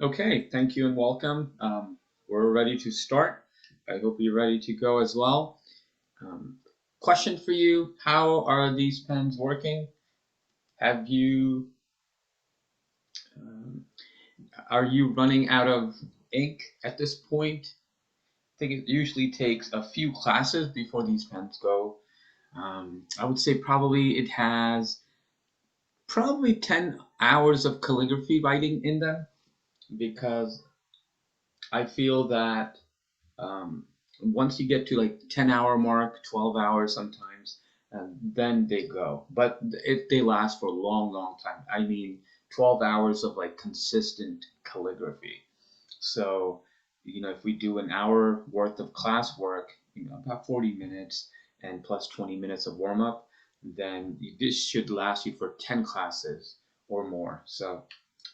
Okay, thank you and welcome. We're ready to start. I hope you're ready to go as well. Um, Question for you: how are these pens working? Have you um, are you running out of ink at this point? I think it usually takes a few classes before these pens go. I would say probably it has probably 10 hours of calligraphy writing in them because I feel that um, once you get to like 10-hour mark, 12 hours sometimes, then they go. But they last for a long, long time. I mean, 12 hours of like consistent calligraphy. So, if we do an hour worth of classwork, about 40 minutes and plus 20 minutes of warm up, then this should last you for 10 classes or more. So,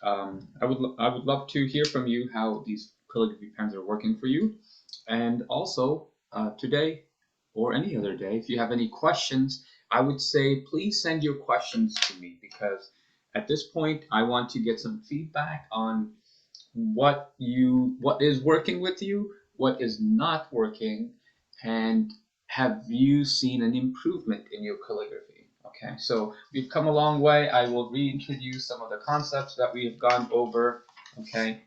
I would love to hear from you how these calligraphy pens are working for you. And also, today or any other day, if you have any questions, I would say please send your questions to me because at this point, I want to get some feedback on what is working with you, what is not working, and have you seen an improvement in your calligraphy? Okay, so we've come a long way. I will reintroduce some of the concepts that we have gone over. Okay,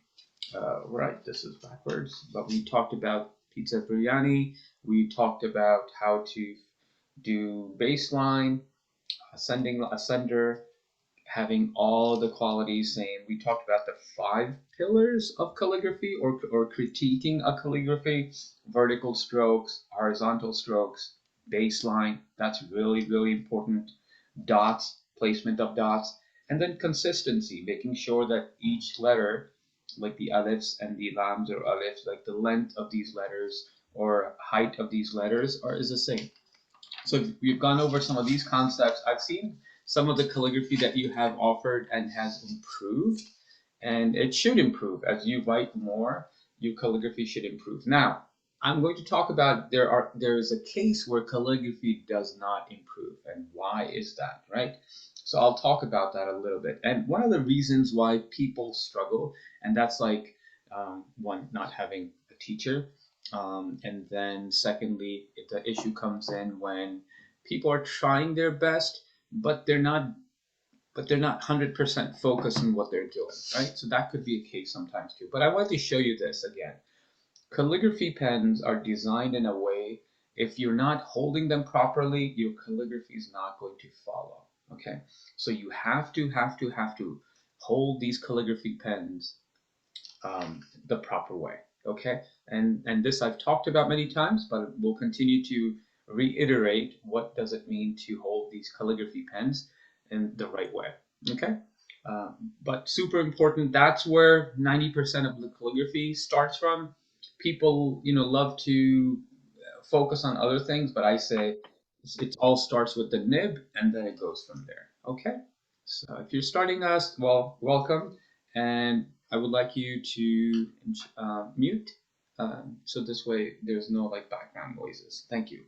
right, this is backwards, but we talked about pizza biryani. We talked about how to do baseline, ascending, ascender, having all the qualities same. We talked about the five pillars of calligraphy or critiquing a calligraphy: vertical strokes, horizontal strokes, baseline. That's really, really important. Dots, placement of dots, and then consistency, making sure that each letter, like the alifs and the lams or alifs, like the length of these letters or height of these letters is the same. So we've gone over some of these concepts. I've seen some of the calligraphy that you have offered and has improved, and it should improve as you write more. Your calligraphy should improve. Now, I'm going to talk about there is a case where calligraphy does not improve, and why is that, right? So I'll talk about that a little bit. And one of the reasons why people struggle, and that's like one, not having a teacher, and then secondly, the issue comes in when people are trying their best, but they're not 100% focused on what they're doing, right? So that could be a case sometimes too. But I want to show you this again. Calligraphy pens are designed in a way, if you're not holding them properly, your calligraphy is not going to follow. Okay, so you have to hold these calligraphy pens the proper way. Okay, and this I've talked about many times, but we'll continue to reiterate what does it mean to hold these calligraphy pens in the right way. Okay, but super important. That's where 90% of the calligraphy starts from. People, love to focus on other things, but I say it all starts with the nib and then it goes from there. Okay. So if you're starting us, well, welcome, and I would like you to mute, so this way there's no like background noises. Thank you.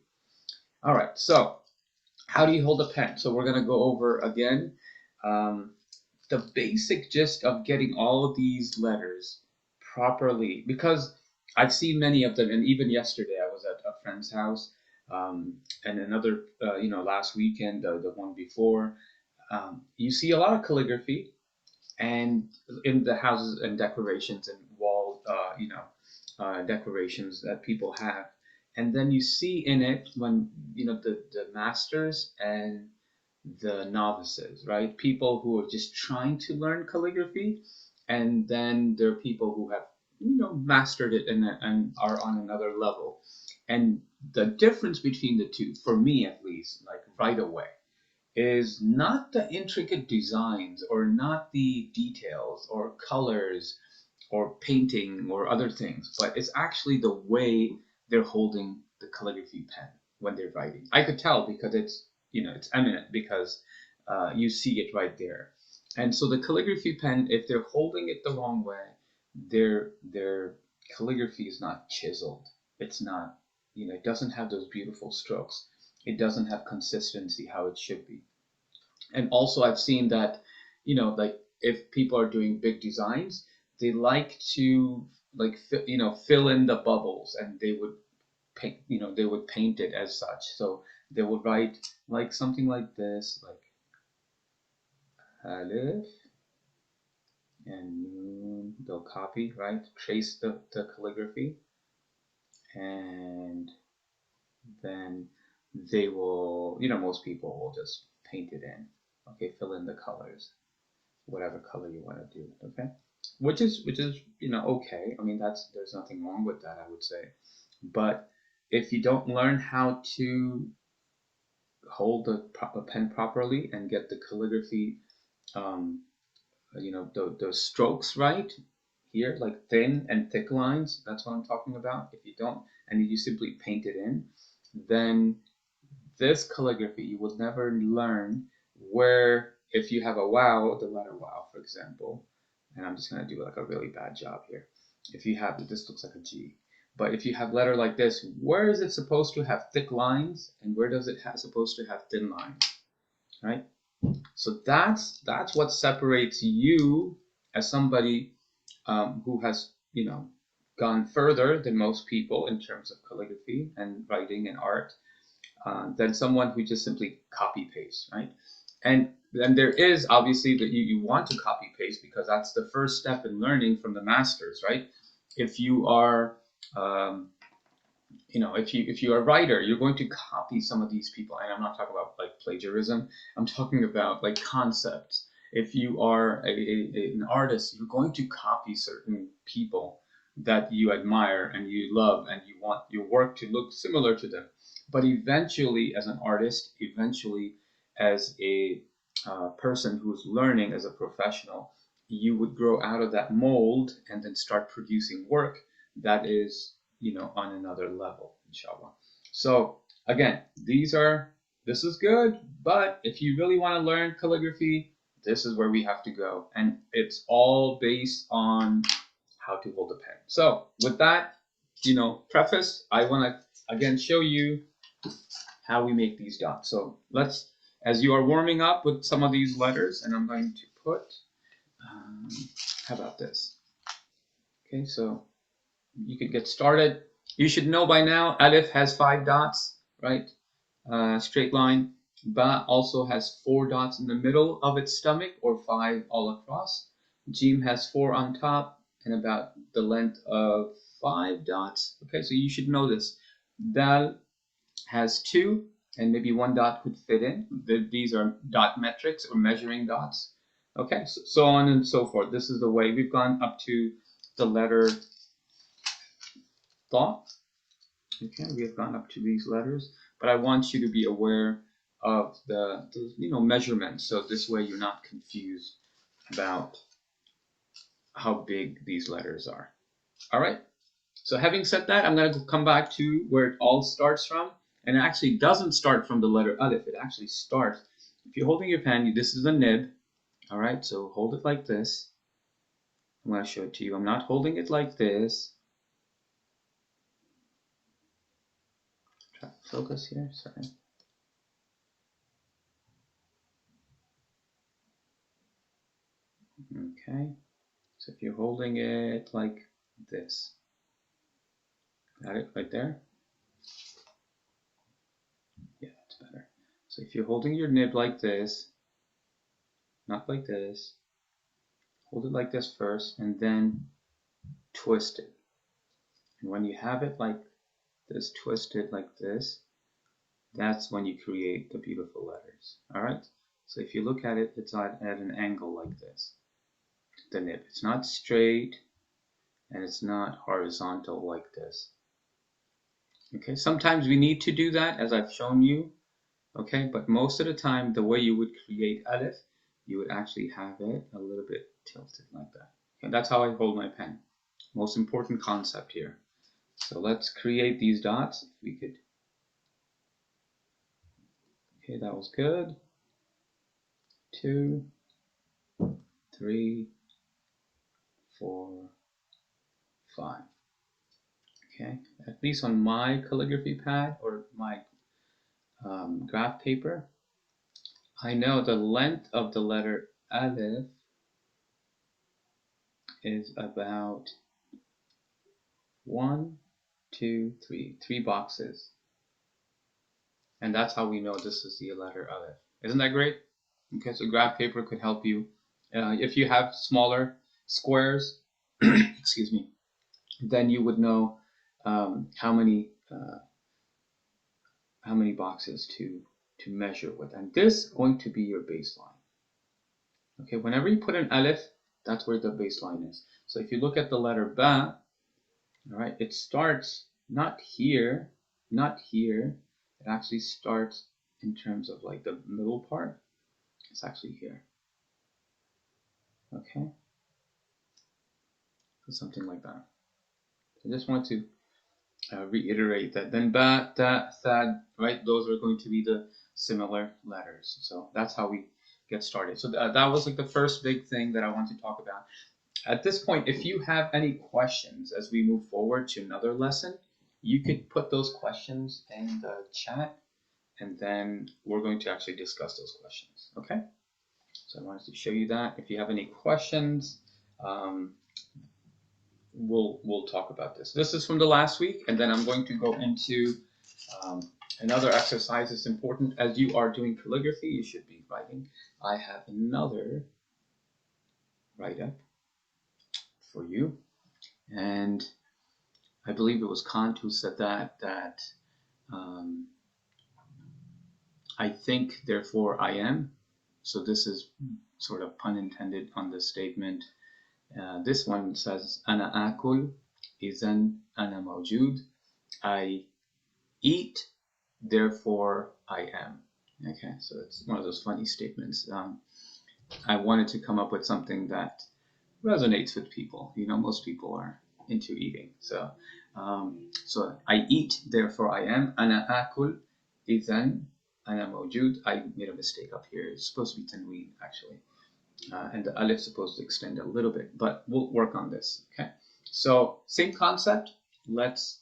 All right. So how do you hold a pen? So we're gonna go over again um, the basic gist of getting all of these letters properly, because I've seen many of them, and even yesterday I was at a friend's house, and another, last weekend, the one before. You see a lot of calligraphy, and in the houses and decorations and wall, decorations that people have, and then you see in it when the masters and the novices, right? People who are just trying to learn calligraphy, and then there are people who have mastered it and are on another level. And the difference between the two, for me at least, like right away, is not the intricate designs or not the details or colors or painting or other things, but it's actually the way they're holding the calligraphy pen when they're writing. I could tell because it's eminent because you see it right there. And so the calligraphy pen, if they're holding it the wrong way, their calligraphy is not chiseled. It's not, it doesn't have those beautiful strokes. It doesn't have consistency how it should be. And also I've seen that, like if people are doing big designs, they like to like fill in the bubbles, and they would paint they would paint it as such. So they would write like something like this, like Alif and Noon. They'll copy, right? Trace the calligraphy, and then they will, most people will just paint it in. Okay, fill in the colors, whatever color you want to do. Okay, which is okay. I mean, there's nothing wrong with that, I would say. But if you don't learn how to hold the pen properly and get the calligraphy, um, the strokes right here, like thin and thick lines, that's what I'm talking about. If you don't, and you simply paint it in, then this calligraphy you will never learn where, if you have a wow, the letter wow, for example, and I'm just going to do like a really bad job here. If you have, this looks like a G, but if you have letter like this, where is it supposed to have thick lines, and where does it supposed to have thin lines, right? So that's what separates you as somebody who has gone further than most people in terms of calligraphy and writing and art, than someone who just simply copy paste, right? And then there is obviously that you want to copy paste, because that's the first step in learning from the masters, right? If you are if you're a writer, you're going to copy some of these people, and I'm not talking about like plagiarism. I'm talking about like concepts. If you are an artist, you're going to copy certain people that you admire and you love, and you want your work to look similar to them. But eventually, as an artist, eventually as a person who's learning as a professional, you would grow out of that mold and then start producing work that is on another level, inshallah. So again, this is good, but if you really want to learn calligraphy, this is where we have to go, and it's all based on how to hold a pen. So with that, preface, I want to again show you how we make these dots. So let's, as you are warming up with some of these letters, and I'm going to put, um, how about this? Okay, so you could get started. You should know by now, Alif has 5 dots, right? Straight line. Ba also has 4 dots in the middle of its stomach, or 5 all across. Jim has 4 on top and about the length of 5 dots. Okay, so you should know this. Dal has 2, and maybe 1 dot could fit in. These are dot metrics or measuring dots. Okay, so on and so forth. This is the way we've gone up to the letter Tha. Okay, we have gone up to these letters, but I want you to be aware of the measurements, so this way you're not confused about how big these letters are. All right, so having said that, I'm going to come back to where it all starts from, and it actually doesn't start from the letter Alif. It actually starts, if you're holding your pen, this is the nib. All right, so hold it like this. I'm going to show it to you. I'm not holding it like this. Try to focus here, sorry. Okay, so if you're holding it like this, got it right there? Yeah, that's better. So if you're holding your nib like this, not like this, hold it like this first, and then twist it. And when you have it like this, twisted like this, that's when you create the beautiful letters. All right? So if you look at it, it's at an angle like this, the nib. It's not straight, and it's not horizontal like this. Okay, sometimes we need to do that, as I've shown you. Okay, but most of the time, the way you would create Alif, you would actually have it a little bit tilted like that. Okay, that's how I hold my pen. Most important concept here. So let's create these dots. If we could. Okay, that was good. 2, 3, 4, 5. Okay, at least on my calligraphy pad or my graph paper, I know the length of the letter Alif is about 3 boxes. And that's how we know this is the letter Aleph. Isn't that great? Okay, so graph paper could help you. If you have smaller squares, excuse me, then you would know how many boxes to measure with. And this is going to be your baseline. Okay, whenever you put an Aleph, that's where the baseline is. So if you look at the letter Ba, all right, it starts not here, not here. It actually starts in terms of like the middle part. It's actually here. Okay, so something like that. I just want to reiterate that. Then Ba, Ta, Thad, right? Those are going to be the similar letters. So that's how we get started. So that was like the first big thing that I want to talk about. At this point, if you have any questions as we move forward to another lesson, you could put those questions in the chat, and then we're going to actually discuss those questions. Okay? So I wanted to show you that. If you have any questions, we'll talk about this. This is from the last week, and then I'm going to go into another exercise. It's important as you are doing calligraphy, you should be writing. I have another write-up for you, and I believe it was Kant who said that I think, therefore I am. So this is sort of pun intended on the statement. This one says, Ana akul, izan ana mawjud. I eat, therefore I am. Okay, so it's one of those funny statements. I wanted to come up with something that resonates with people. You know, most people are into eating. So I eat, therefore I am. Ana akul, izan ana mawjud. I made a mistake up here. It's supposed to be tanween, actually. And the alif is supposed to extend a little bit, but we'll work on this. Okay. So same concept. Let's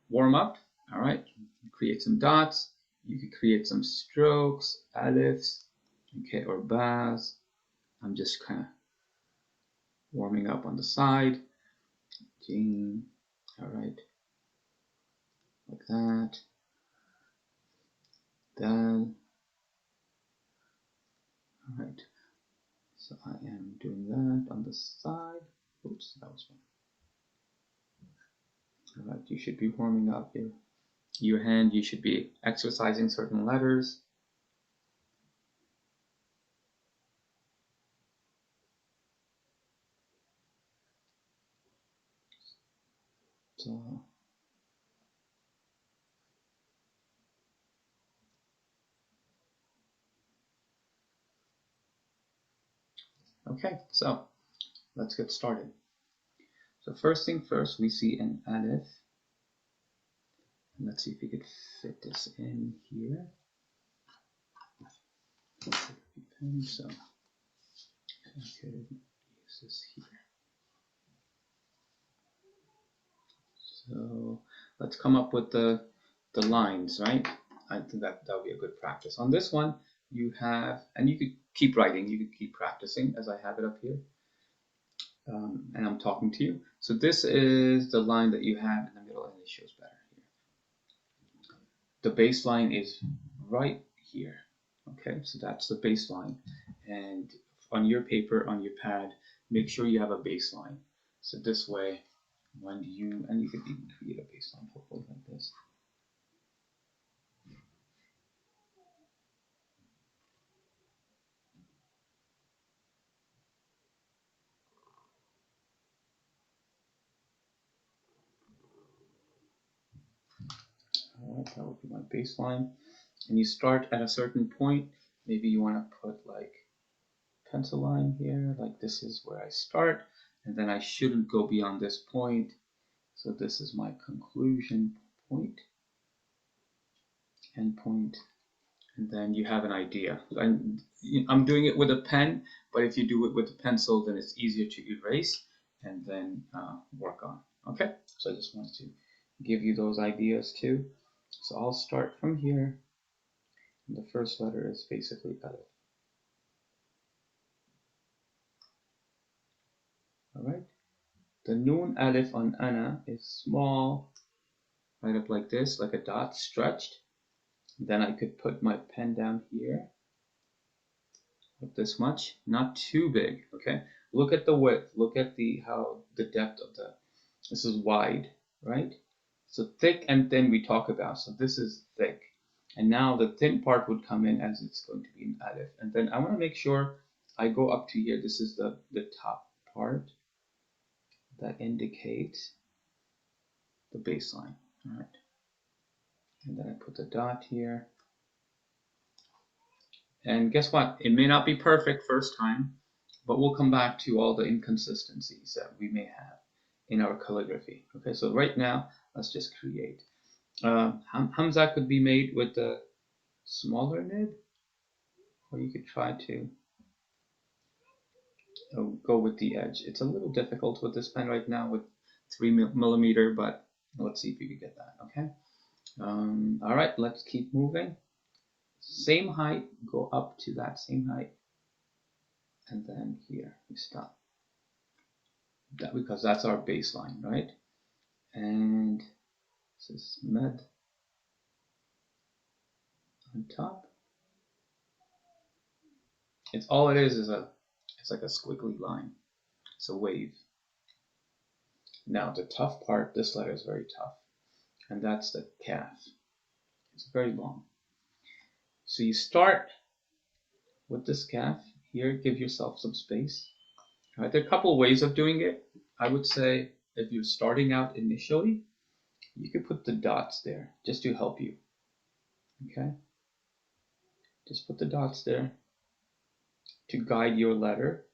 warm up. All right. Create some dots. You could create some strokes, alifs, okay, or bas. I'm just kind of warming up on the side. Jing. All right. Like that. Dal. All right. So I am doing that on the side. Oops, that was one. All right. You should be warming up your hand. You should be exercising certain letters. So, okay, so let's get started. So first thing first, we see an alif. Let's see if we could fit this in here. So I could use this here. So let's come up with the lines, right? I think that would be a good practice. On this one, you have, and you could keep writing, you could keep practicing as I have it up here. And I'm talking to you. So this is the line that you have in the middle, and it shows better here. The baseline is right here. Okay, so that's the baseline. And on your paper, on your pad, make sure you have a baseline. So this way, when you, and you could even create a baseline, hopefully like this. All right, that would be my baseline. And you start at a certain point. Maybe you want to put like pencil line here, like this is where I start, and then I shouldn't go beyond this point. So this is my conclusion point, end point, and then you have an idea. I'm doing it with a pen, but if you do it with a pencil, then it's easier to erase and then work on. Okay, so I just wanted to give you those ideas too. So I'll start from here. The first letter is basically Alif. Alright? The noon alif on ana is small, right up like this, like a dot stretched. Then I could put my pen down here, like this much, not too big, okay? Look at the width, look at the depth of this is wide, right? So thick and thin we talk about, so this is thick. And now the thin part would come in as it's going to be an alif. And then I want to make sure I go up to here. This is the top part that indicates the baseline. All right. And then I put the dot here. And guess what? It may not be perfect first time, but we'll come back to all the inconsistencies that we may have in our calligraphy. Okay, so right now, let's just create. Hamza could be made with the smaller nib, or you could try to go with the edge. It's a little difficult with this pen right now with 3mm, but let's see if we can get that, okay? All right, let's keep moving. Same height, go up to that same height, and then here we stop. That, because that's our baseline, right? And this is med on top. It's all it is it's like a squiggly line. It's a wave. Now the tough part, this letter is very tough, and that's the calf. It's very long. So you start with this calf here, give yourself some space. All right, there are a couple of ways of doing it. I would say if you're starting out initially, you could put the dots there just to help you. Okay, just put the dots there to guide your letter,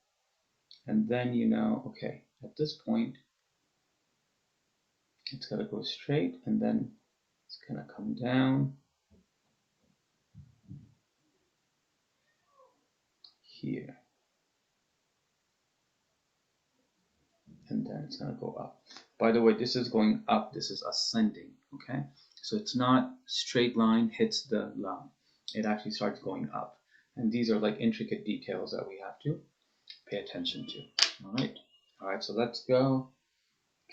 and then you know, okay, at this point, it's got to go straight, and then it's going to come down here, and then it's going to go up. By the way, this is going up, this is ascending, okay? So it's not straight line hits the lam. It actually starts going up. And these are like intricate details that we have to pay attention to. All right, so let's go.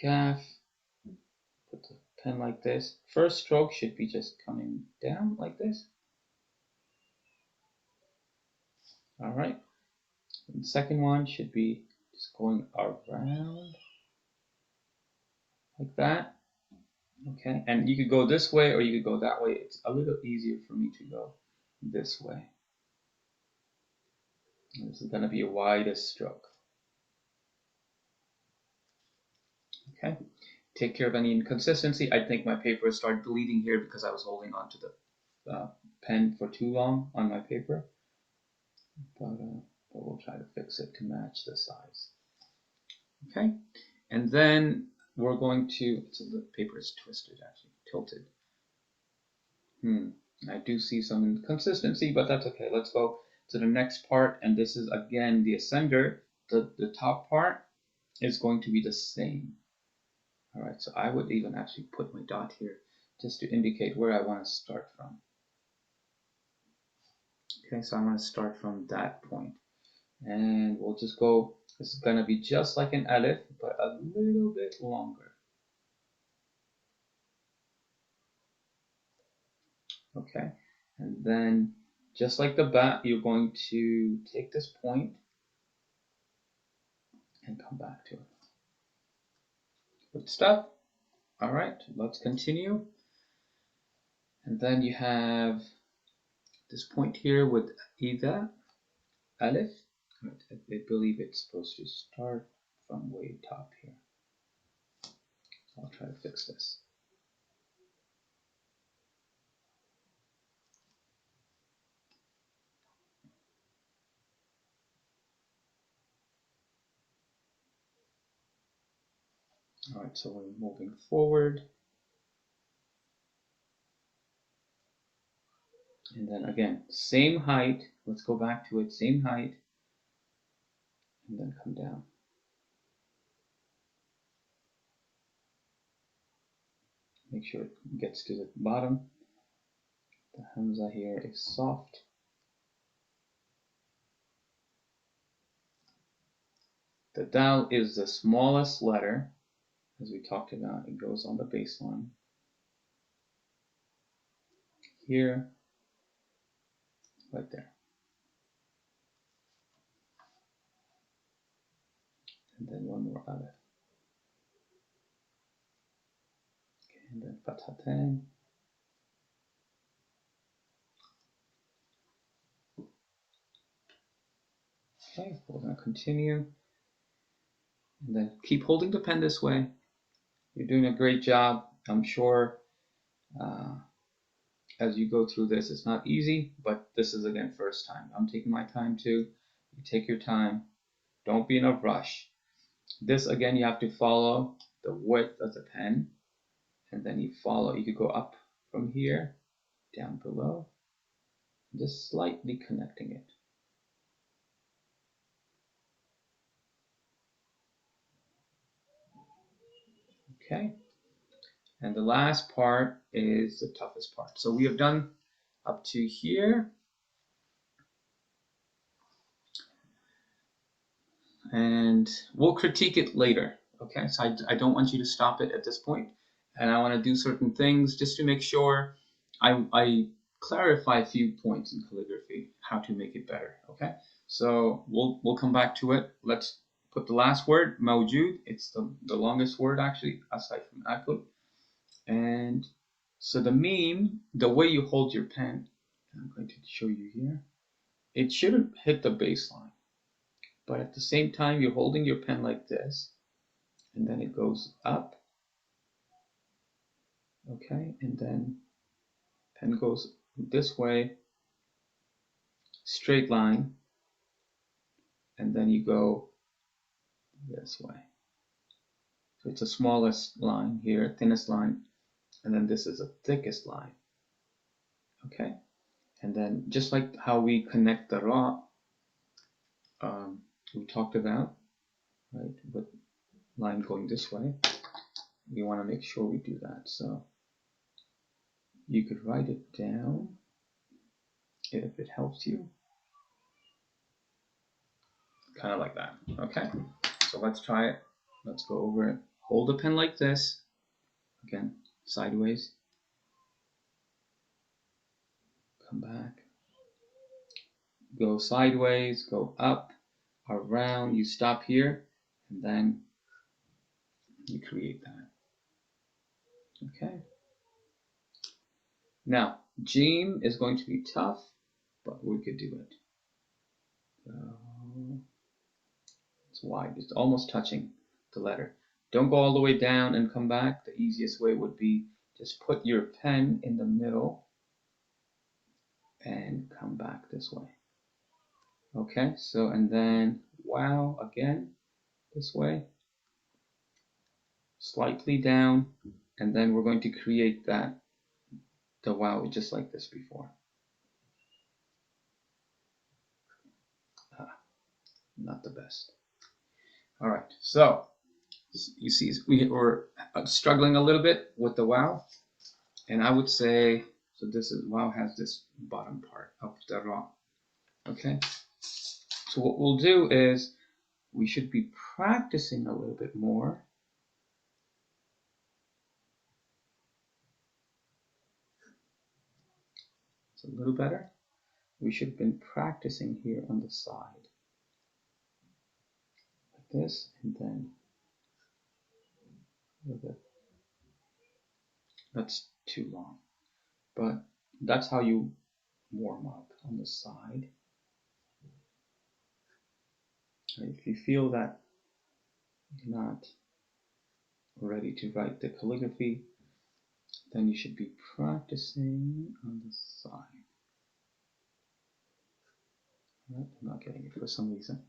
Calf, put the pen like this. First stroke should be just coming down like this. All right, and the second one should be just going around like that. Okay, and you could go this way or you could go that way. It's a little easier for me to go this way. And this is going to be a widest stroke. Okay, take care of any inconsistency. I think my paper started bleeding here because I was holding on to the pen for too long on my paper. But we'll try to fix it to match the size. Okay, and then we're going to, so the paper is twisted actually, tilted. I do see some inconsistency, but that's okay. Let's go to the next part, and this is again the ascender. The top part is going to be the same. All right, so I would even actually put my dot here just to indicate where I want to start from. Okay, so I want to start from that point, and we'll just go. This is going to be just like an alif, but a little bit longer. Okay, and then just like the bat, you're going to take this point and come back to it. Good stuff. All right, let's continue. And then you have this point here with Ida, Alif. I believe it's supposed to start from way top here. I'll try to fix this. All right, so we're moving forward. And then again, same height. Let's go back to it, same height. And then come down. Make sure it gets to the bottom. The hamza here is soft. The dal is the smallest letter, as we talked about. It goes on the baseline here, right there. And then one more alef. Okay, and then fathatain. Okay, we're going to continue. And then keep holding the pen this way. You're doing a great job. I'm sure as you go through this, it's not easy, but this is, again, first time. I'm taking my time too. You take your time. Don't be in a rush. This, again, you have to follow the width of the pen, and then you follow. You could go up from here, down below, just slightly connecting it. Okay, and the last part is the toughest part. So we have done up to here, and we'll critique it later. Okay, so I don't want you to stop it at this point, and I want to do certain things just to make sure I clarify a few points in calligraphy, how to make it better. Okay, so we'll come back to it. Let's put the last word, mawjood. It's the longest word actually, aside from akul. And so the meme, the way you hold your pen, I'm going to show you here. It shouldn't hit the baseline, but at the same time, you're holding your pen like this, and then it goes up. Okay, and then pen goes this way, straight line, and then you go this way. So it's the smallest line here, thinnest line, and then this is the thickest line. Okay, and then just like how we connect the ra, we talked about, right, with line going this way, we want to make sure we do that. So you could write it down if it helps you, kind of like that. Okay, so let's try it. Let's go over it. Hold the pen like this, again, sideways. Come back. Go sideways, go up, around. You stop here, and then you create that. Okay. Now, Jim is going to be tough, but we could do it. It's wide, it's almost touching the letter. Don't go all the way down and come back. The easiest way would be just put your pen in the middle and come back this way. Okay, so and then wow again this way, slightly down, and then we're going to create that the wow just like this before. Not the best. All right, so you see we're struggling a little bit with the wow, and I would say, so this is wow has this bottom part of the ra. Okay, so what we'll do is we should be practicing a little bit more. It's a little better. We should have been practicing here on the side like this, and then a little bit. That's too long, but that's how you warm up on the side. If you feel that you're not ready to write the calligraphy, then you should be practicing on the side. Right? I'm not getting it for some reason.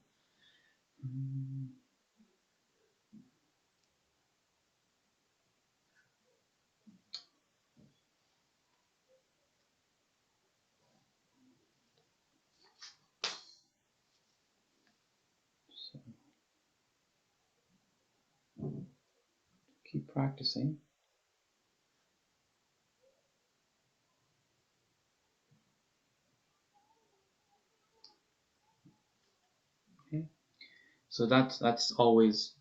So keep practicing. Okay. So that's always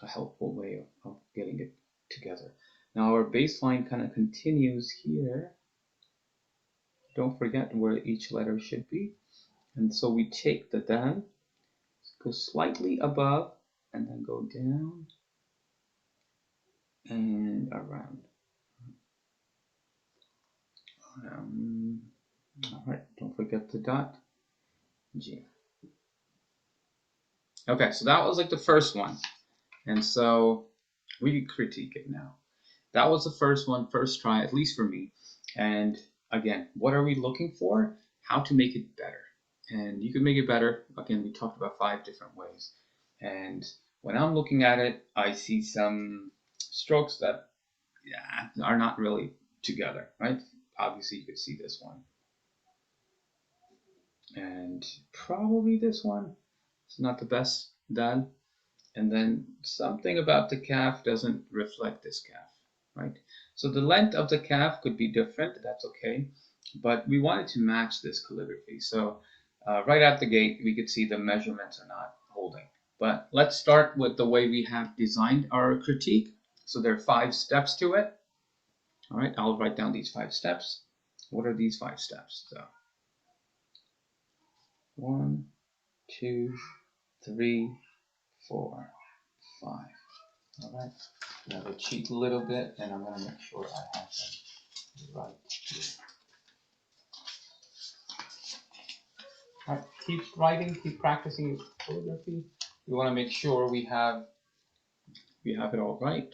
a helpful way of getting it together. Now our baseline kind of continues here. Don't forget where each letter should be. And so we take the dal, go slightly above, and then go down and around. All right, don't forget the dot. G. Okay, so that was like the first one. And so we can critique it now. That was the first one, first try, at least for me. And again, what are we looking for? How to make it better. And you can make it better. Again, we talked about 5 different ways. And when I'm looking at it, I see some strokes that are not really together, right? Obviously, you could see this one. And probably this one. It's not the best done. And then something about the calf doesn't reflect this calf, right? So the length of the calf could be different, that's okay, but we wanted to match this calligraphy. So right out the gate, we could see the measurements are not holding. But let's start with the way we have designed our critique. So there are 5 steps to it. All right, I'll write down these 5 steps. What are these 5 steps? So 1, 2, 3, 4, 5. All right, I'm going to cheat a little bit, and I'm going to make sure I have them right here. All right, keep writing, keep practicing your calligraphy. We want to make sure we have it all right.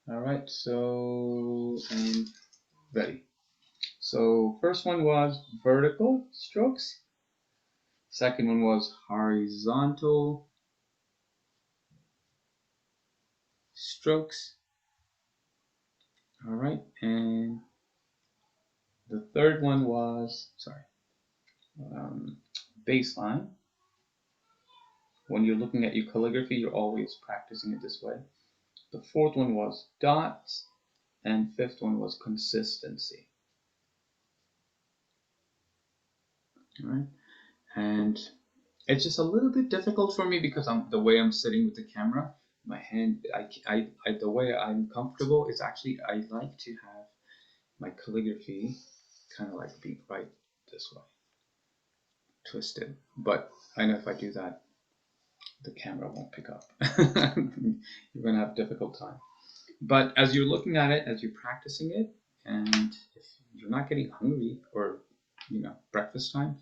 All right, so and ready. So first one was vertical strokes. Second one was horizontal strokes. All right, and the third one was, baseline. When you're looking at your calligraphy, you're always practicing it this way. The fourth one was dots, and fifth one was consistency. All right, and it's just a little bit difficult for me because the way I'm sitting with the camera, my hand, the way I'm comfortable is actually I like to have my calligraphy kind of like be right this way, twisted. But I know if I do that, the camera won't pick up. You're gonna have a difficult time. But as you're looking at it, as you're practicing it, and if you're not getting hungry, or breakfast time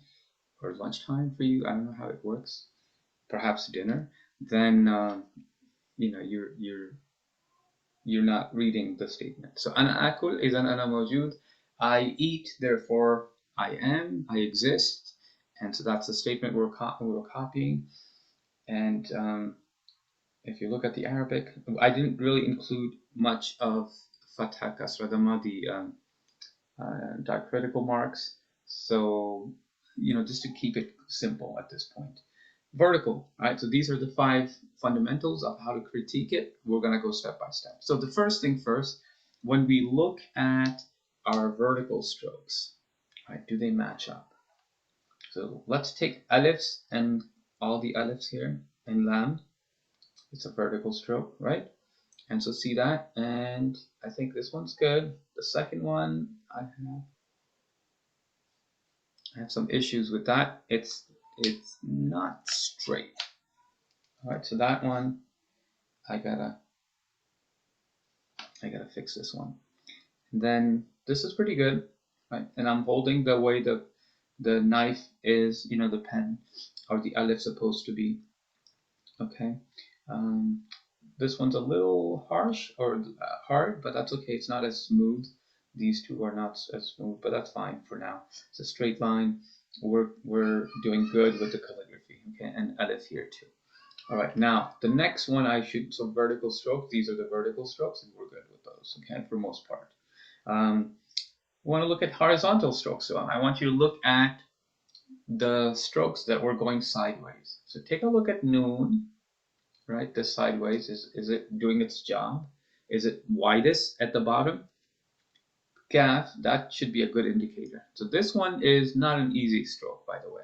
or lunchtime for you, I don't know how it works, perhaps dinner, then you're not reading the statement. So أنا آكل إذا أنا موجود. I eat, therefore I am, I exist. And so that's the statement we're copying. And if you look at the Arabic, I didn't really include much of Fatha Kasra Dhamma, the diacritical marks. So, just to keep it simple at this point. Vertical, right? So these are the 5 fundamentals of how to critique it. We're going to go step by step. So the first thing first, when we look at our vertical strokes, right, do they match up? So let's take alifs and all the alifs here and lam. It's a vertical stroke, right? And so see that, and I think this one's good. The second one, I have some issues with that. It's not straight. All right, so that one, I gotta fix this one. And then this is pretty good, right? And I'm holding the way the knife is, the pen or the alif supposed to be. Okay. This one's a little harsh or hard, but that's okay. It's not as smooth. These two are not as smooth, but that's fine for now. It's a straight line. We're doing good with the calligraphy, okay, and alif here too. All right, now the next one so vertical strokes, these are the vertical strokes, and we're good with those, okay, for most part. We want to look at horizontal strokes. So I want you to look at the strokes that were going sideways. So take a look at noon, right? The sideways, is it doing its job? Is it widest at the bottom? Kaf, that should be a good indicator. So this one is not an easy stroke, by the way,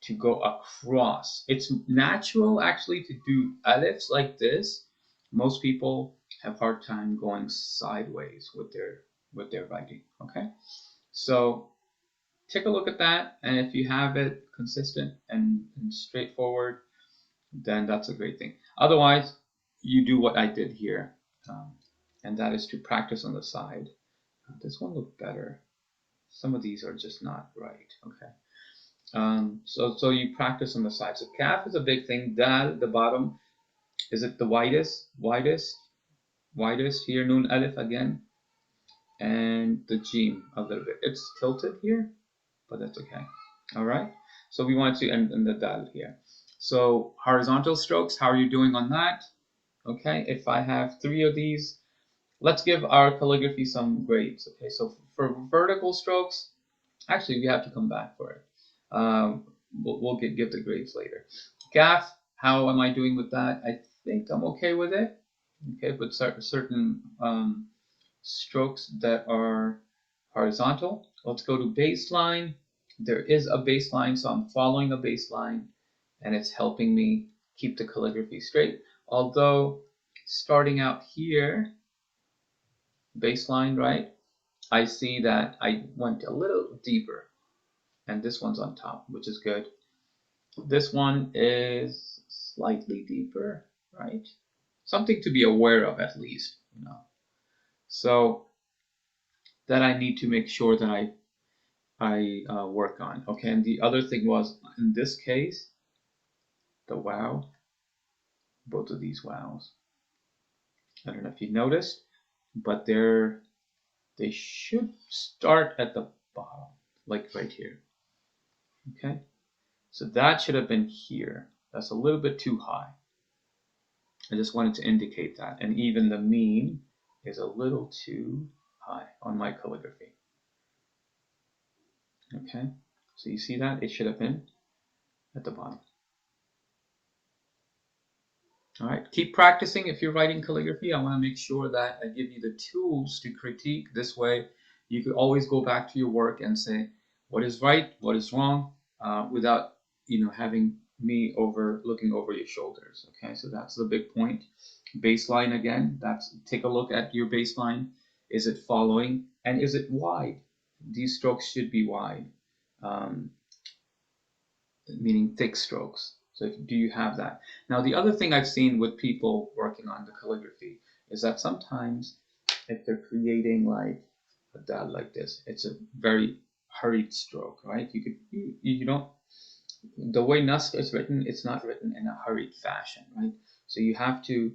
to go across. It's natural actually to do alifs like this. Most people have hard time going sideways with their writing. Okay, so take a look at that, and if you have it consistent and straightforward, then that's a great thing. Otherwise, you do what I did here, and that is to practice on the side. This one looked better. Some of these are just not right. Okay. So you practice on the side. So calf is a big thing. Dal, the bottom, is it the widest here? Noon alif again, and the jim a little bit. It's tilted here, but that's okay. All right. So we want to end in the dal here. So horizontal strokes. How are you doing on that? Okay. If I have 3 of these, let's give our calligraphy some grades. Okay. So for vertical strokes, actually, we have to come back for it. We'll give the grades later. Gaff, how am I doing with that? I think I'm okay with it. Okay, with certain strokes that are horizontal. Let's go to baseline. There is a baseline, so I'm following a baseline, and it's helping me keep the calligraphy straight. Although, starting out here, baseline, right? I see that I went a little deeper, and this one's on top, which is good. This one is slightly deeper, right? Something to be aware of at least, you know. So that I need to make sure that I work on. Okay, and the other thing was in this case, the wow, both of these wows. I don't know if you noticed, but they should start at the bottom, like right here. Okay, so that should have been here. That's a little bit too high. I just wanted to indicate that. And even the mean is a little too high on my calligraphy. Okay, so you see that? It should have been at the bottom. All right, keep practicing if you're writing calligraphy. I want to make sure that I give you the tools to critique. This way, you could always go back to your work and say what is right, what is wrong, without having me looking over your shoulders. Okay, so that's the big point. Baseline again. Take a look at your baseline. Is it following, and is it wide? These strokes should be wide, meaning thick strokes. So do you have that? Now, the other thing I've seen with people working on the calligraphy is that sometimes if they're creating like a dot like this, it's a very hurried stroke, right? You don't, the way Nusk is written, it's not written in a hurried fashion, right? So you have to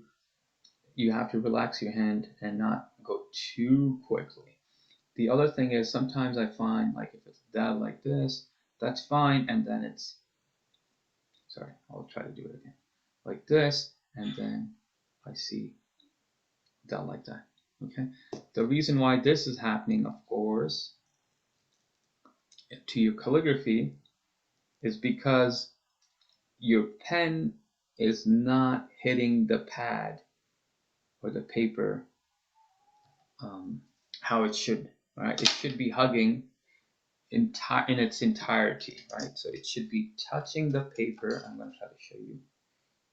relax your hand and not go too quickly. The other thing is sometimes I find like if it's a dot like this, that's fine, and then it's, sorry, I'll try to do it again, like this, and then I see down like that. Okay, the reason why this is happening, of course, to your calligraphy is because your pen is not hitting the pad or the paper how it should. Right, it should be hugging in its entirety. Right, so it should be touching the paper. I'm going to try to show you.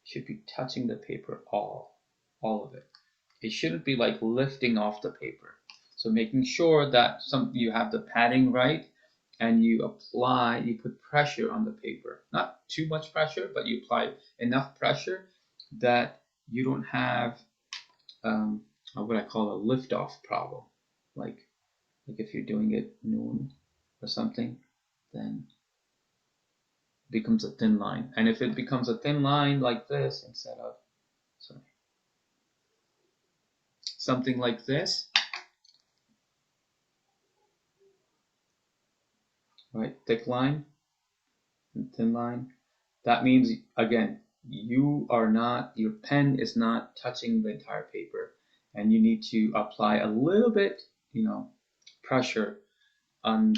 Should be touching the paper, all of it. It shouldn't be like lifting off the paper. So making sure that you have the padding right, and you put pressure on the paper. Not too much pressure, but you apply enough pressure that you don't have what I call a lift-off problem. Like if you're doing it noon or something, then becomes a thin line. And if it becomes a thin line like this instead of, sorry, something like this, right, thick line and thin line, that means, again, your pen is not touching the entire paper, and you need to apply a little bit, pressure on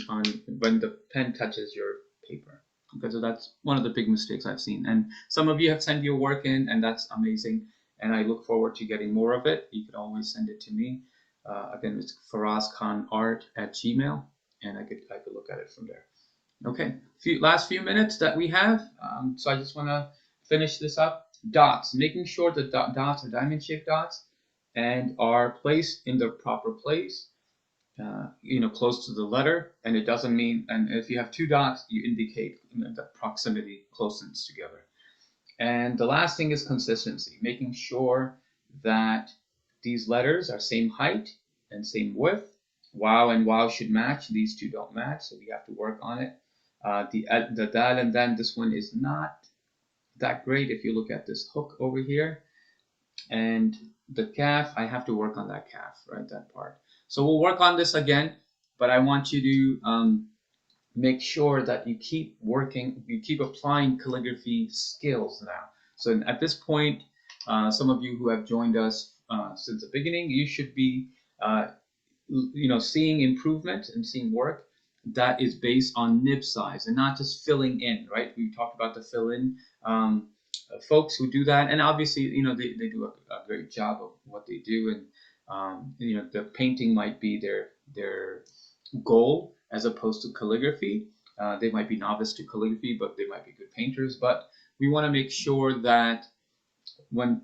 when the pen touches your paper. Okay, so that's one of the big mistakes I've seen. And some of you have sent your work in, and that's amazing. And I look forward to getting more of it. You could always send it to me. Again, it's farazkhanart@gmail.com, and I could look at it from there. Okay, last few minutes that we have. So I just want to finish this up. Dots, making sure the dots are diamond-shaped dots and are placed in the proper place. Close to the letter, and it doesn't mean. And if you have two dots, you indicate the proximity, closeness together. And the last thing is consistency, making sure that these letters are same height and same width. Wow and wow should match. These two don't match, so we have to work on it. The dal and then this one is not that great if you look at this hook over here. And the calf, I have to work on that calf, right, that part. So we'll work on this again, but I want you to make sure that you keep working, you keep applying calligraphy skills now. So at this point, some of you who have joined us since the beginning, you should be, seeing improvement and seeing work that is based on nib size and not just filling in, right? We talked about the fill in. Folks who do that, and obviously, they do a great job of what they do, and the painting might be their goal as opposed to calligraphy. They might be novice to calligraphy, but they might be good painters. But we want to make sure that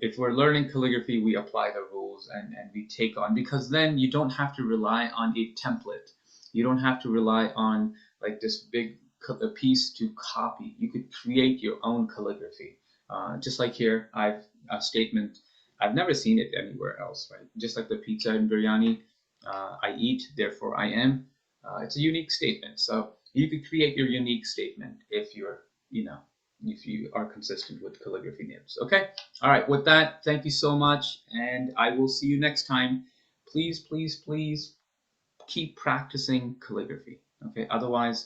if we're learning calligraphy, we apply the rules and we take on, because then you don't have to rely on a template. You don't have to rely on like this big piece to copy. You could create your own calligraphy. Just like here, I've a statement. I've never seen it anywhere else, right? Just like the pizza and biryani, I eat, therefore I am. It's a unique statement. So you could create your unique statement if you are consistent with calligraphy nibs. Okay. All right. With that, thank you so much, and I will see you next time. Please, please, please keep practicing calligraphy. Okay. Otherwise,